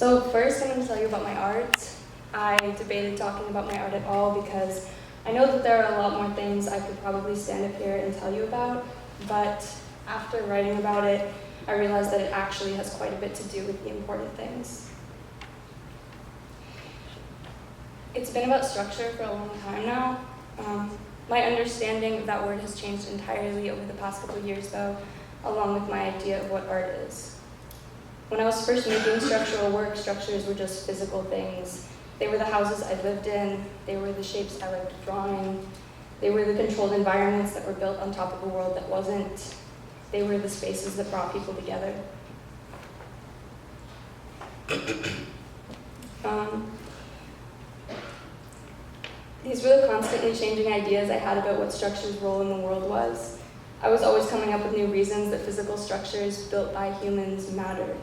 So first I'm going to tell you about my art. I debated talking about my art at all because I know that there are a lot more things I could probably stand up here and tell you about, but after writing about it, I realized that it actually has quite a bit to do with the important things. It's been about structure for a long time now. My understanding of that word has changed entirely over the past couple of years though, along with my idea of what art is. When I was first making structural work, structures were just physical things. They were the houses I lived in, they were the shapes I liked drawing, they were the controlled environments that were built on top of a world that wasn't, they were the spaces that brought people together. These were the constantly changing ideas I had about what structure's role in the world was. I was always coming up with new reasons that physical structures built by humans mattered.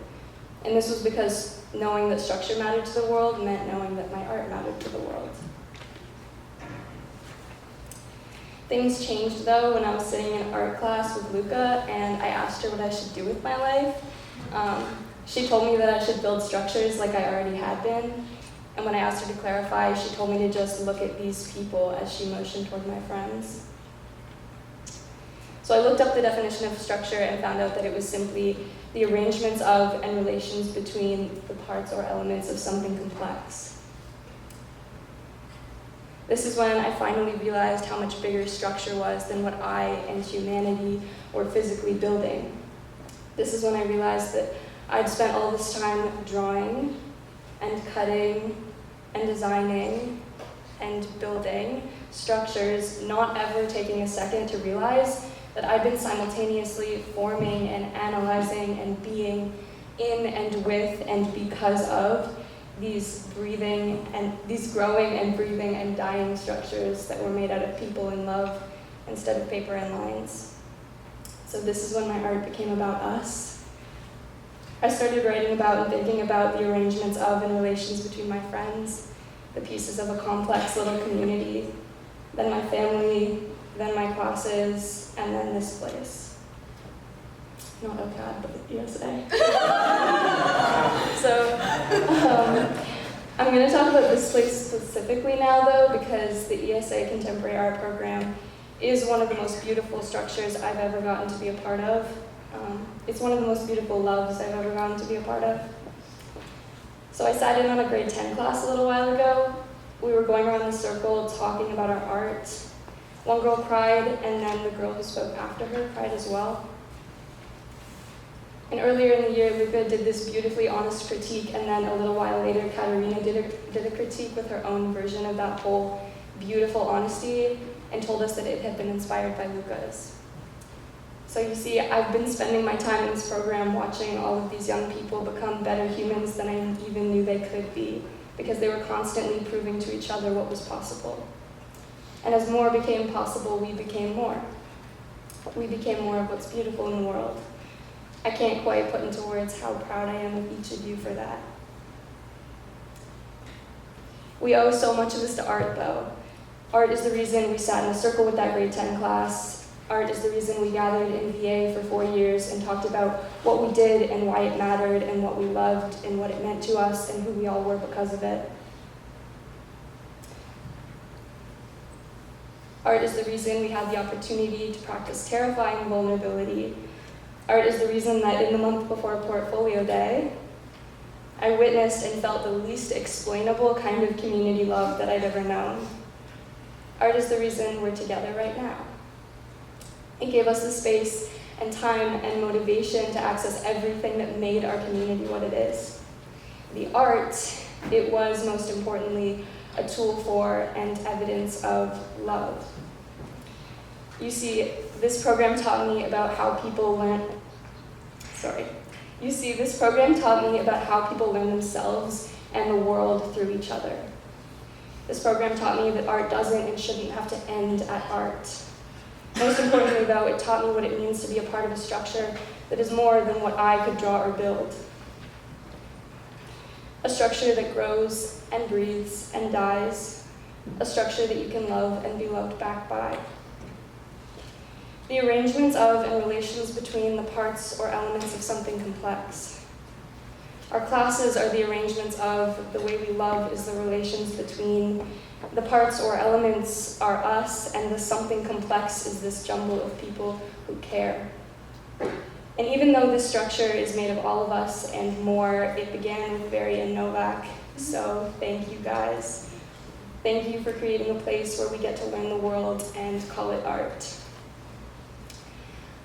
And this was because knowing that structure mattered to the world meant knowing that my art mattered to the world. Things changed though when I was sitting in art class with Luca and I asked her what I should do with my life. She told me that I should build structures like I already had been. And when I asked her to clarify, she told me to just look at these people as she motioned toward my friends. So I looked up the definition of structure and found out that it was simply the arrangements of and relations between the parts or elements of something complex. This is when I finally realized how much bigger structure was than what I and humanity were physically building. This is when I realized that I'd spent all this time drawing and cutting and designing and building structures, not ever taking a second to realize that I've been simultaneously forming and analyzing and being in and with and because of these growing and breathing and dying structures that were made out of people and love instead of paper and lines. So this is when my art became about us. I started writing about and thinking about the arrangements of and relations between my friends, the pieces of a complex little community, then my family, then my classes, and then this place. Not OCADU, but the ESA. I'm going to talk about this place specifically now, though, because the ESA Contemporary Art Program is one of the most beautiful structures I've ever gotten to be a part of. It's one of the most beautiful loves I've ever gotten to be a part of. So I sat in on a grade 10 class a little while ago. We were going around the circle talking about our art. One girl cried, and then the girl who spoke after her cried as well. And earlier in the year, Luca did this beautifully honest critique, and then a little while later, Katerina did a critique with her own version of that whole beautiful honesty and told us that it had been inspired by Luca's. So you see, I've been spending my time in this program watching all of these young people become better humans than I even knew they could be, because they were constantly proving to each other what was possible. And as more became possible, we became more. We became more of what's beautiful in the world. I can't quite put into words how proud I am of each of you for that. We owe so much of this to art, though. Art is the reason we sat in a circle with that grade 10 class. Art is the reason we gathered in VA for 4 years and talked about what we did and why it mattered and what we loved and what it meant to us and who we all were because of it. Art is the reason we had the opportunity to practice terrifying vulnerability. Art is the reason that in the month before Portfolio Day, I witnessed and felt the least explainable kind of community love that I'd ever known. Art is the reason we're together right now. It gave us the space and time and motivation to access everything that made our community what it is. The art, it was most importantly a tool for and evidence of love. You see, this program taught me about how people learn themselves and the world through each other. This program taught me that art doesn't and shouldn't have to end at art. Most importantly, though, it taught me what it means to be a part of a structure that is more than what I could draw or build. A structure that grows and breathes and dies. A structure that you can love and be loved back by. The arrangements of and relations between the parts or elements of something complex. Our classes are the arrangements of. The way we love is the relations between. The parts or elements are us, and the something complex is this jumble of people who care. And even though this structure is made of all of us and more, it began with Barry and Novak. So thank you guys. Thank you for creating a place where we get to learn the world and call it art.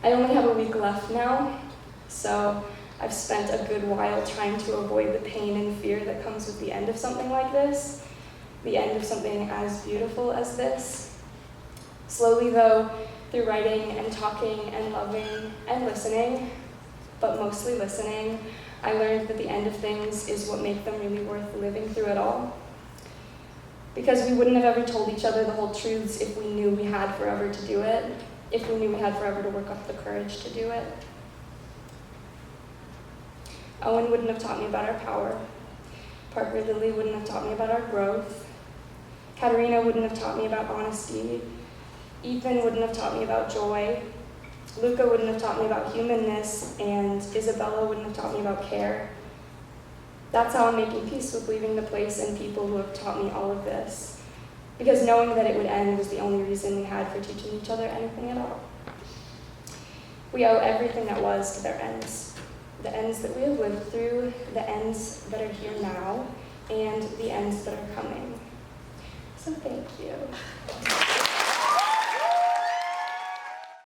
I only have a week left now, so I've spent a good while trying to avoid the pain and fear that comes with the end of something like this, the end of something as beautiful as this. Slowly though, through writing and talking and loving and listening, but mostly listening, I learned that the end of things is what makes them really worth living through it all. Because we wouldn't have ever told each other the whole truths if we knew we had forever to do it, if we knew we had forever to work up the courage to do it. Owen wouldn't have taught me about our power. Parker Lilly wouldn't have taught me about our growth. Katerina wouldn't have taught me about honesty. Ethan wouldn't have taught me about joy. Luca wouldn't have taught me about humanness, and Isabella wouldn't have taught me about care. That's how I'm making peace with leaving the place and people who have taught me all of this. Because knowing that it would end was the only reason we had for teaching each other anything at all. We owe everything that was to their ends. The ends that we have lived through, the ends that are here now, and the ends that are coming. So thank you.